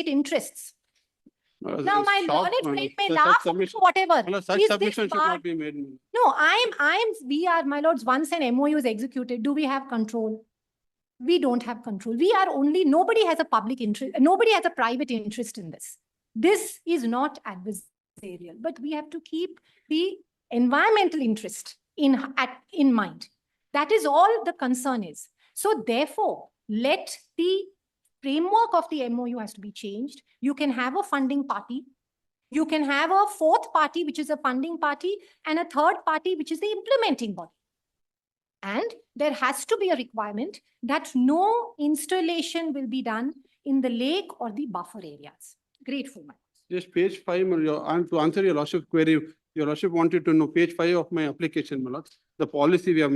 interests. Now, my learned friend may laugh or whatever. Such submission should not be made. No, we are, my lords, once an MOU is executed, do we have control? We don't have control. We are only, nobody has a public interest, nobody has a private interest in this. This is not adversarial, but we have to keep the environmental interest in mind. That is all the concern is. So therefore, let the framework of the MOU has to be changed. You can have a funding party. You can have a fourth party, which is a funding party, and a third party, which is the implementing body. And there has to be a requirement that no installation will be done in the lake or the buffer areas. Grateful, my lords. Just page 5, to answer your lordship's query, your lordship wanted to know page 5 of my application, my lords. The policy we have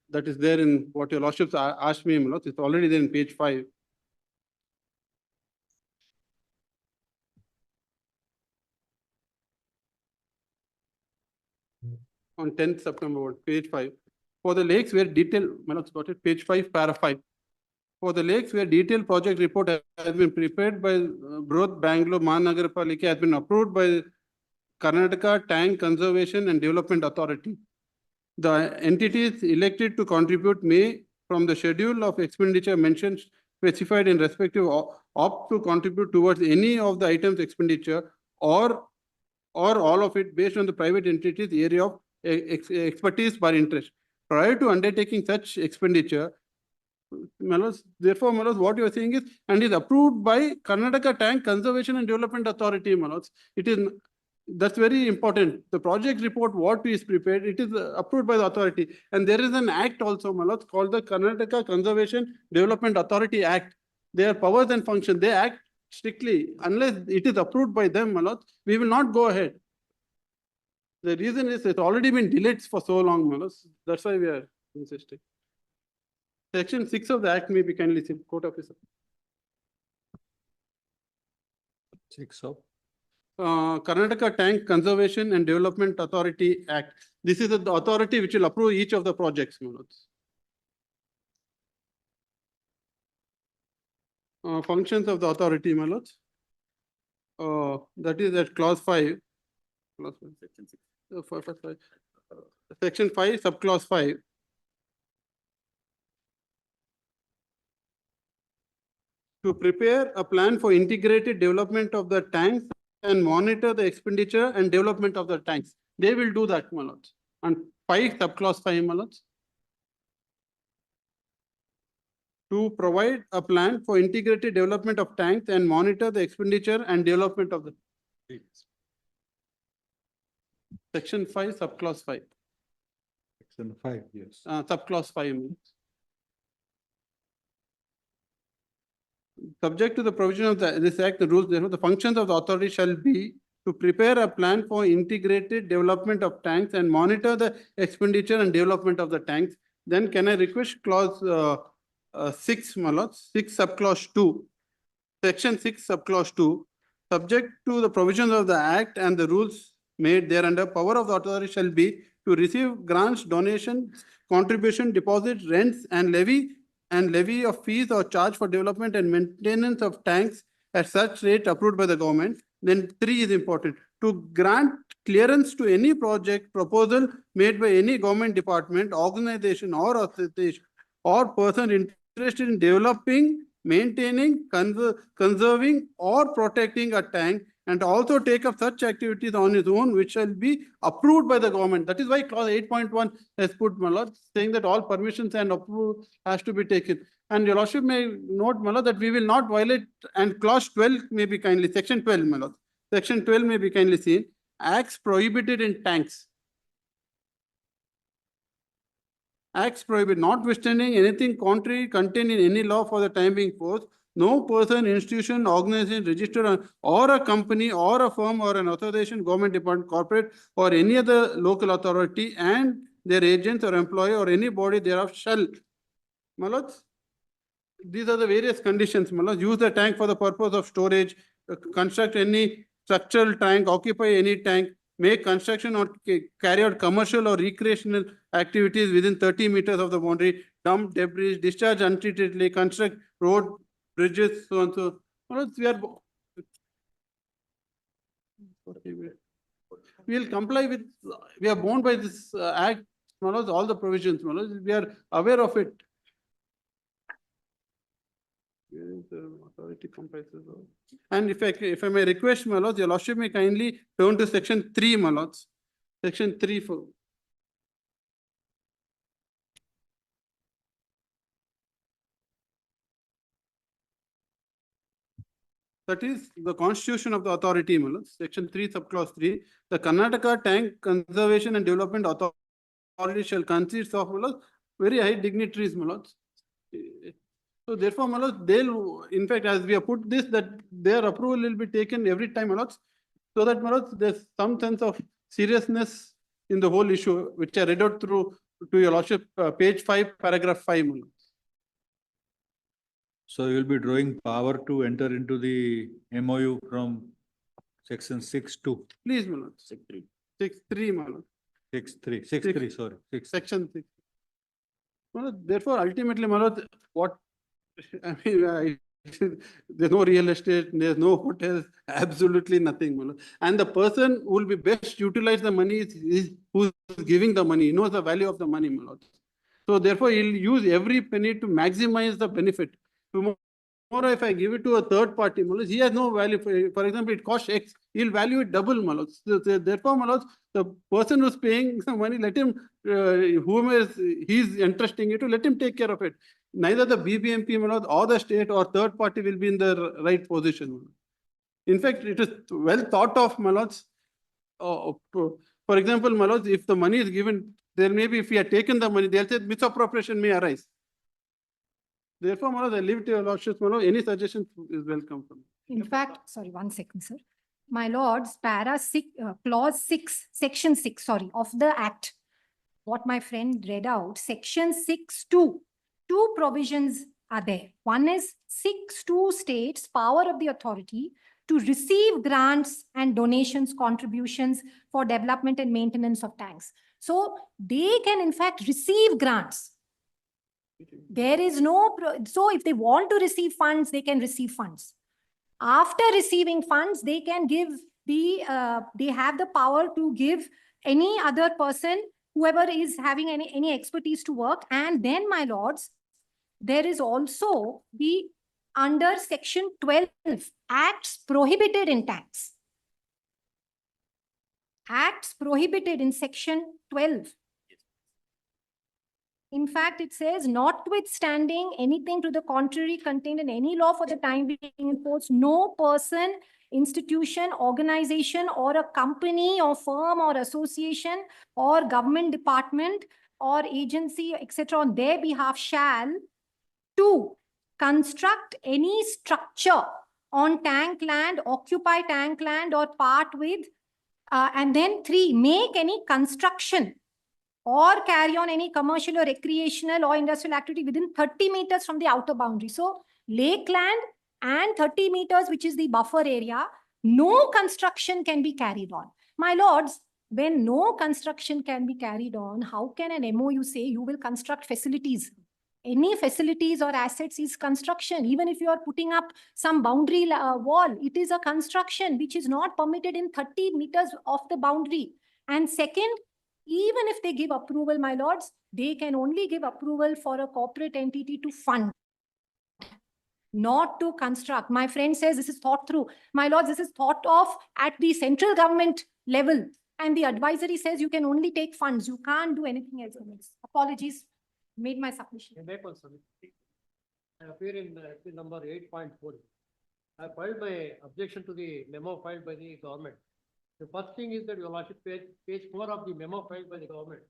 that is there in what your lordship asked me, my lords. It's already there in page 5. On 10th September, page 5. For the lakes where detailed, my lords got it, page 5, para 5. For the lakes where detailed project report has been prepared by both Bangalore Mahanagarapalika has been approved by Karnataka Tank Conservation and Development Authority. The entities elected to contribute may, from the schedule of expenditure mentioned specified in respective, opt to contribute towards any of the items expenditure or all of it based on the private entity's area of expertise or interest. Prior to undertaking such expenditure, therefore, what you are saying is, and is approved by Karnataka Tank Conservation and Development Authority, it is, that's very important. The project report, what is prepared, it is approved by the authority. And there is an act also, called the Karnataka Conservation Development Authority Act. Their powers and functions, they act strictly. Unless it is approved by them, we will not go ahead. The reason is it's already been delayed for so long, that's why we are insisting. Section 6 of the Act may be kindly seen, Court Officer. 6 of? Karnataka Tank Conservation and Development Authority Act. This is the authority which will approve each of the projects, functions of the authority, that is at clause 5. Clause 1, section 6. Section 5, subclause 5. To prepare a plan for integrated development of the tanks and monitor the expenditure and development of the tanks. They will do that, And 5, subclause 5, to provide a plan for integrated development of tanks and monitor the expenditure and development of the Section 5, subclause 5. Section 5, yes. Subclause 5. Subject to the provision of this Act, the rules, therefore, the functions of the authority shall be to prepare a plan for integrated development of tanks and monitor the expenditure and development of the tanks. Then can I request clause 6, 6 subclause 2. Section 6, subclause 2. Subject to the provisions of the Act and the rules made thereunder, power of the authority shall be to receive grants, donations, contribution, deposit, rents, and levy of fees or charge for development and maintenance of tanks at such rate approved by the government. Then 3 is important. To grant clearance to any project proposal made by any government department, organization or association or person interested in developing, maintaining, conserving or protecting a tank, and also take up such activities on his own which shall be approved by the government. That is why clause 8.1 has put, saying that all permissions and approval has to be taken. And your lordship may note, that we will not violate, and clause 12 may be kindly, section 12, Section 12 may be kindly seen. Acts prohibited in tanks. Acts prohibit, notwithstanding anything contrary contained in any law for the time being forced, no person, institution, organization, registered or a company or a firm or an association, government department, corporate or any other local authority and their agents or employee or any body thereof shall, these are the various conditions, use the tank for the purpose of storage, construct any structural tank, occupy any tank, make construction or carry out commercial or recreational activities within 30 meters of the boundary, dump debris, discharge untreatedly, construct road, bridges, so and so. We are Okay, we'll comply with, we are bound by this act, Manoj, all the provisions, Manoj, we are aware of it. Where is the authority comprises of? And if I may request, Manoj, your lordship may kindly turn to section 3, Manoj. Section 3 for. That is the constitution of the authority, Manoj, section 3, subclause 3. The Karnataka Tank Conservation and Development Authority shall consist of, Manoj, very high dignitaries, Manoj. So therefore, Manoj, they'll, in fact, as we have put this, that their approval will be taken every time, Manoj, so that, Manoj, there's some sense of seriousness in the whole issue, which I read out through to your lordship, page 5, paragraph 5, Manoj. So you will be drawing power to enter into the MOU from section 6(2). Please, Manoj. 6.3, Manoj. 6(3), sorry. 6. Section 6. Manoj, therefore, ultimately, Manoj, what, I mean, there's no real estate, there's no hotels, absolutely nothing, Manoj. And the person who will be best utilize the money is who's giving the money, he knows the value of the money, Manoj. So therefore, he'll use every penny to maximize the benefit. Tomorrow, if I give it to a third party, Manoj, he has no value. For example, it costs X, he'll value it double, Manoj. So therefore, Manoj, the person who's paying the money, let him, whomever he's entrusting it to, let him take care of it. Neither the BBMP, Manoj, or the state or third party will be in the right position, Manoj. In fact, it is well thought of, Manoj. For example, Manoj, if the money is given, there may be, if we have taken the money, they'll say misappropriation may arise. Therefore, Manoj, I leave it to your lordship, Manoj. Any suggestion is welcome. In fact, sorry, 1 second, sir. My lords, clause 6, section 6, sorry, of the act, what my friend read out, section 6(2), two provisions are there. One is 6(2) states power of the authority to receive grants and donations, contributions for development and maintenance of tanks. So they can in fact receive grants. There is no, so if they want to receive funds, they can receive funds. After receiving funds, they can give they have the power to give any other person, whoever is having any expertise to work. And then, my lords, there is also the under section 12, acts prohibited in tanks. Acts prohibited in section 12. In fact, it says, notwithstanding anything to the contrary contained in any law for the time being enforced, no person, institution, organization, or a company or firm or association or government department or agency, etc., on their behalf shall to construct any structure on tank land, occupy tank land, or part with, and then 3, make any construction or carry on any commercial or recreational or industrial activity within 30 meters from the outer boundary. So lake land and 30 meters, which is the buffer area, no construction can be carried on. My lords, when no construction can be carried on, how can an MOU say you will construct facilities? Any facilities or assets is construction. Even if you are putting up some boundary wall, it is a construction which is not permitted in 30 meters of the boundary. And second, even if they give approval, my lords, they can only give approval for a corporate entity to fund, not to construct. My friend says this is thought through. My lords, this is thought of at the central government level. And the advisory says you can only take funds. You can't do anything else. Apologies, made my submission. I appear in number 8.4. I filed my objection to the memo filed by the government. The first thing is that your lordship, page 4 of the memo filed by the government.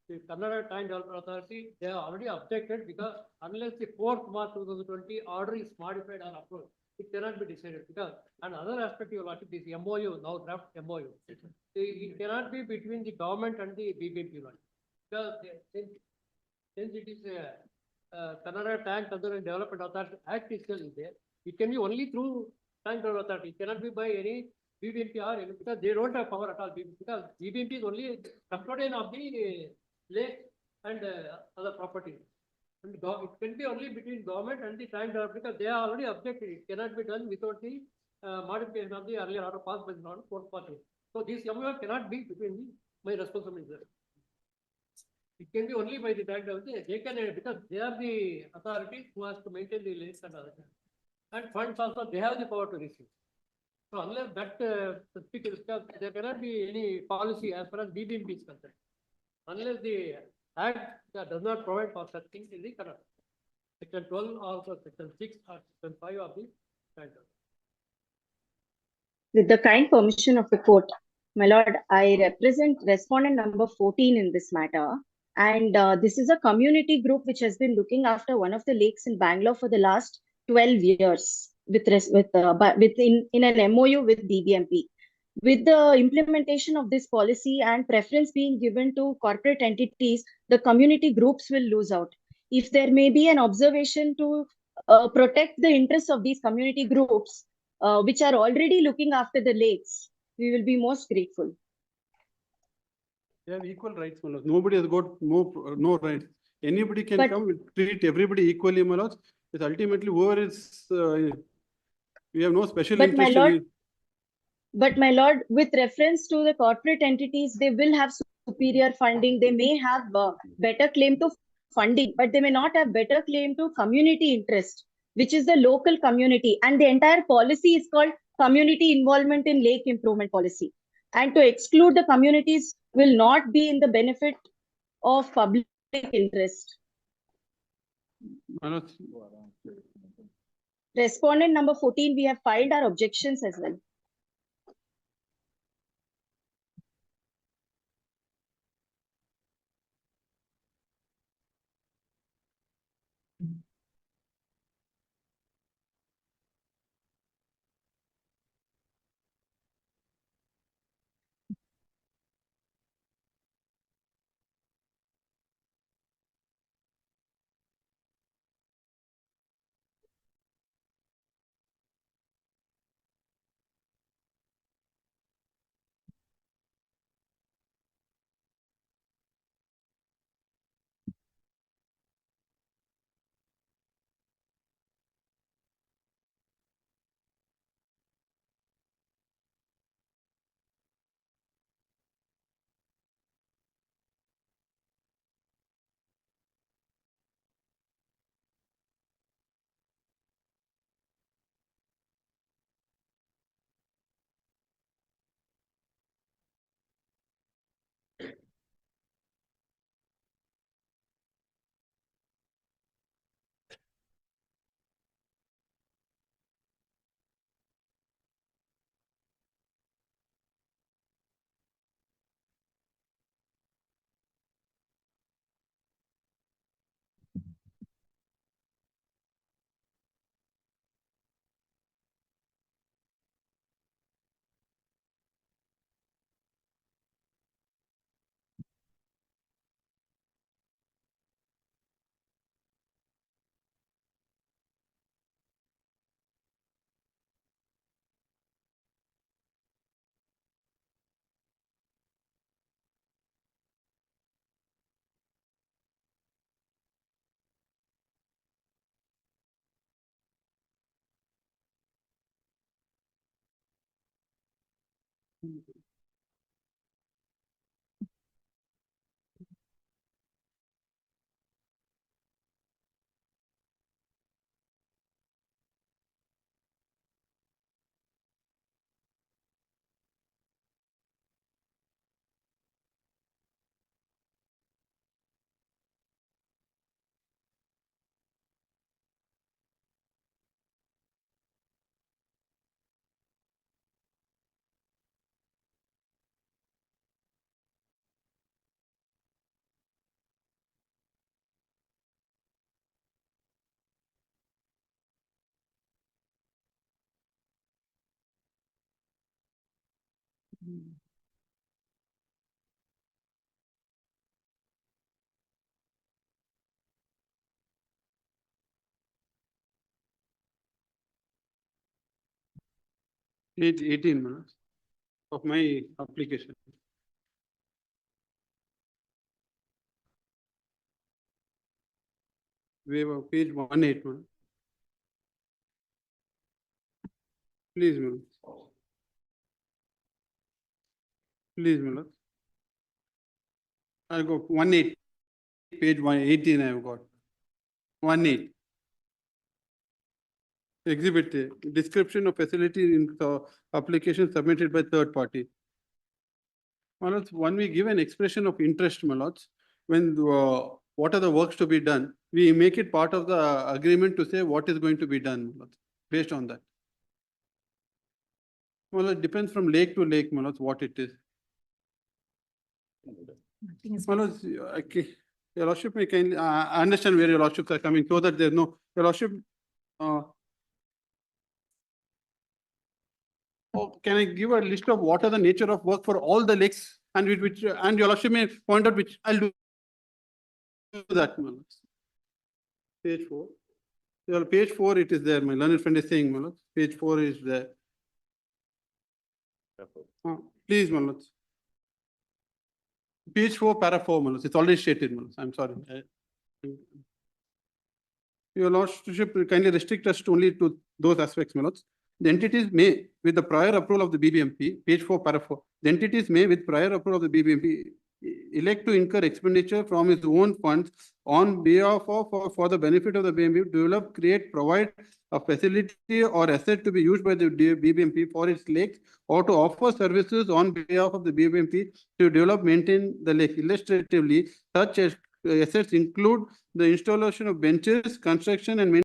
The Kannada Time Development Authority, they have already objected because unless the 4th March 2020 order is modified or approved, it cannot be decided. Because another aspect, your lordship, is MOU, now draft MOU. It cannot be between the government and the BBMP. Because since it is Kannada Tank Conservation and Development Authority Act itself is there, it can be only through Tank Development Authority. It cannot be by any BBMP or any, because they don't have power at all. Because BBMP is only custodian of the lake and other properties. And it can be only between government and the Tank Development, because they are already objected. It cannot be done without the modification of the earlier order passed by the fourth party. So this MOU cannot be between my responsibility. It can be only by the fact of they can, because they are the authority who has to maintain the lakes and other. And funds also, they have the power to receive. So unless that specific is, there cannot be any policy as far as DBMP is concerned. Unless the act does not provide for such things in the current. Section 12 also section 6 or section 5 of the standard. With the kind permission of the court, my lord, I represent respondent number 14 in this matter. And this is a community group which has been looking after one of the lakes in Bangalore for the last 12 years in an MOU with DBMP. With the implementation of this policy and preference being given to corporate entities, the community groups will lose out. If there may be an observation to protect the interests of these community groups, which are already looking after the lakes, we will be most grateful. They have equal rights, my lords. Nobody has got no rights. Anybody can But- come, we treat everybody equally, my lords. It's ultimately whoever is, we have no special But my interest in lord, it. But my lord, with reference to the corporate entities, they will have superior funding. They may have better claim to funding, but they may not have better claim to community interest, which is the local community. And the entire policy is called community involvement in lake improvement policy. And to exclude the communities will not be in the benefit of public interest. My lords, Respondent number 14, we have filed our objections as well. page 18, my lords, of my application. We have a page 18, my lords. Please, my lords. Please, my lords. I go 1/8, page 118 I have got. 1/8. Exhibit A, description of facility in the application submitted by third party. My lords, when we give an expression of interest, my lords, when what are the works to be done, we make it part of the agreement to say what is going to be done, my lords, based on that. Well, it depends from lake to lake, my lords, what it is. Nothing is- My lords, your lordship may kindly, I understand where your lordships are coming, so that there's no, your lordship, can I give a list of what are the nature of work for all the lakes and which, and your lordship may point out which I'll do that, my lords. Page 4. Your page 4, it is there, my learned friend is saying, my lords, page 4 is there. Please, my lords. Page 4, para 4, my lords, it's already stated, my lords, I'm sorry. Your lordship kindly restrict us to only to those aspects, my lords. The entities may, with the prior approval of the BBMP, page 4, para 4, the entities may, with prior approval of the BBMP, elect to incur expenditure from its own funds on behalf of or for the benefit of the BBMP, develop, create, provide a facility or asset to be used by the BBMP for its lakes, or to offer services on behalf of the BBMP to develop, maintain the lake. Illustratively, such as assets include the installation of benches, construction and maintenance